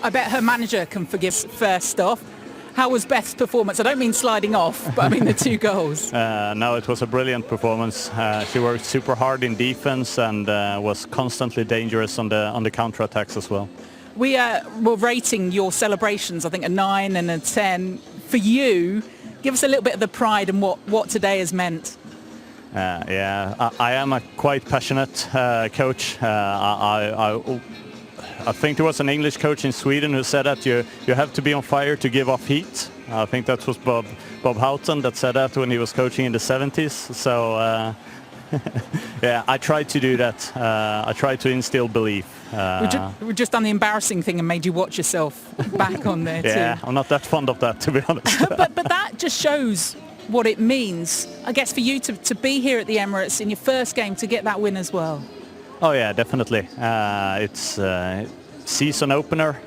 I bet her manager can forgive first off. How was Beth's performance? I don't mean sliding off, but I mean the 2 goals. No, it was a brilliant performance. She worked super hard in defense and was constantly dangerous on the counter-attacks as well. We were rating your celebrations, I think a 9 and a 10. For you, give us a little bit of the pride and what today has meant. I am a quite passionate coach. I think there was an English coach in Sweden who said that you have to be on fire to give off heat. I think that was Bob Houghton that said that when he was coaching in the 70s. So yeah, I tried to do that. I tried to instill belief. We've just done the embarrassing thing and made you watch yourself back on there too. Yeah, I'm not that fond of that, to be honest. but that just shows what it means, I guess, for you to be here at the Emirates in your first game, to get that win as well. Oh yeah, definitely. It's season opener.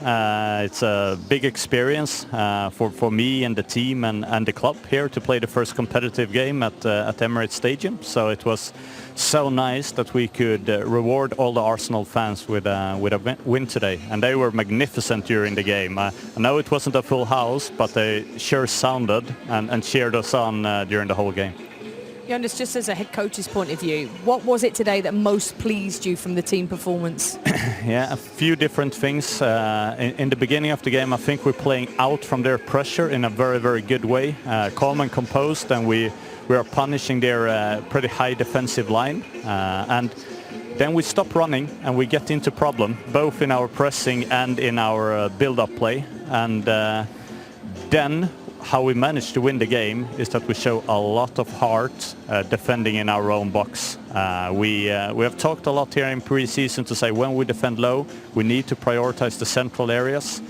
It's a big experience for me and the team and the club here to play the first competitive game at Emirates Stadium. So it was so nice that we could reward all the Arsenal fans with a win today, and they were magnificent during the game. I know it wasn't a full house, but they sure sounded and cheered us on during the whole game. Jonas, just as a head coach's point of view, what was it today that most pleased you from the team performance? Yeah, a few different things. In the beginning of the game, I think we're playing out from their pressure in a very, very good way, calm and composed, and we are punishing their pretty high defensive line. And then we stop running and we get into problem, both in our pressing and in our build-up play. And then how we managed to win the game is that we show a lot of heart defending in our own box. We have talked a lot here in pre-season to say when we defend low, we need to prioritize the central areas.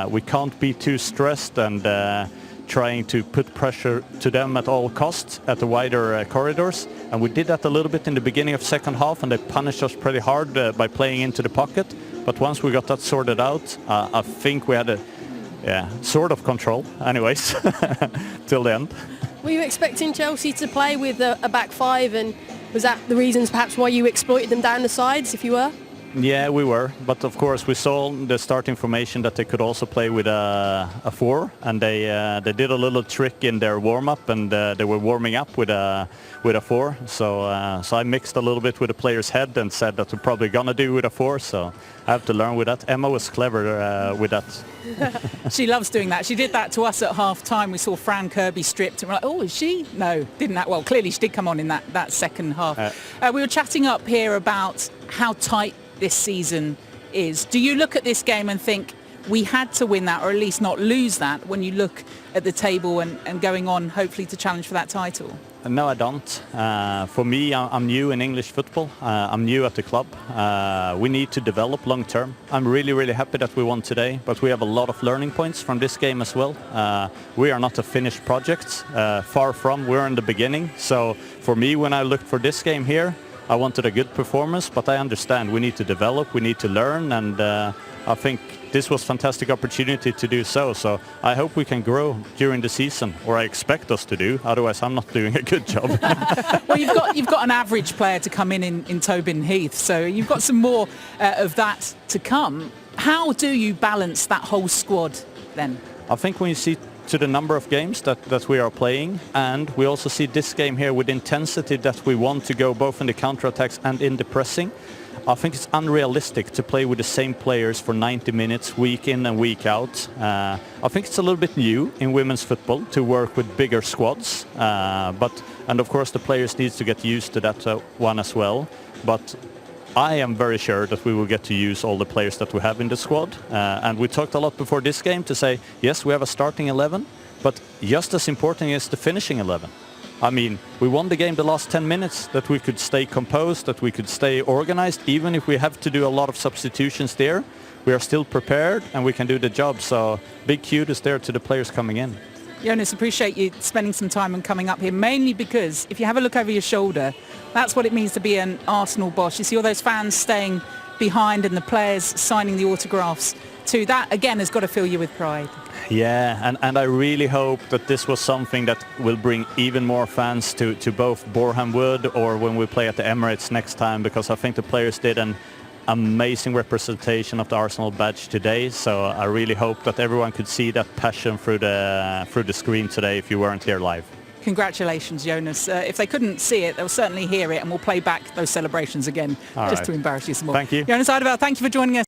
We can't be too stressed and trying to put pressure to them at all costs at the wider corridors. And we did that a little bit in the beginning of second half, and they punished us pretty hard by playing into the pocket. But once we got that sorted out, I think we had sort of control anyways till the end. Were you expecting Chelsea to play with a back 5, and was that the reasons perhaps why you exploited them down the sides, if you were? Yeah, we were, but of course we saw the starting formation that they could also play with a 4, and they did a little trick in their warm-up, and they were warming up with a 4. So I mixed a little bit with the player's head and said that we're probably gonna do with a 4. So I have to learn with that. Emma was clever with that. She loves doing that. She did that to us at half-time. We saw Fran Kirby stripped, and we're like, oh, is she? No, didn't that. Well, clearly she did come on in that second half. We were chatting up here about how tight this season is. Do you look at this game and think we had to win that, or at least not lose that, when you look at the table and going on hopefully to challenge for that title? No, I don't. For me, I'm new in English football. I'm new at the club. We need to develop long term. I'm really, really happy that we won today, but we have a lot of learning points from this game as well. We are not a finished project. Far from. We're in the beginning. So for me, when I looked for this game here, I wanted a good performance, but I understand we need to develop, we need to learn, and I think this was a fantastic opportunity to do so. So I hope we can grow during the season, or I expect us to do. Otherwise, I'm not doing a good job. Well, you've got an average player to come in Tobin Heath, so you've got some more of that to come. How do you balance that whole squad then? I think when you see to the number of games that we are playing, and we also see this game here with intensity that we want to go both in the counter-attacks and in the pressing, I think it's unrealistic to play with the same players for 90 minutes week in and week out. I think it's a little bit new in women's football to work with bigger squads, and of course the players need to get used to that one as well. But I am very sure that we will get to use all the players that we have in the squad. And we talked a lot before this game to say, yes, we have a starting 11, but just as important is the finishing 11. I mean, we won the game the last 10 minutes, that we could stay composed, that we could stay organized. Even if we have to do a lot of substitutions there, we are still prepared and we can do the job. So big kudos there to the players coming in. Jonas, appreciate you spending some time and coming up here, mainly because if you have a look over your shoulder, that's what it means to be an Arsenal boss. You see all those fans staying behind and the players signing the autographs too. That, again, has got to fill you with pride. Yeah, and I really hope that this was something that will bring even more fans to both Boreham Wood or when we play at the Emirates next time, because I think the players did an amazing representation of the Arsenal badge today. So I really hope that everyone could see that passion through the screen today if you weren't here live. Congratulations, Jonas. If they couldn't see it, they'll certainly hear it, and we'll play back those celebrations again, All just right. to embarrass you some more. Thank you. Jonas Eidevall, thank you for joining us.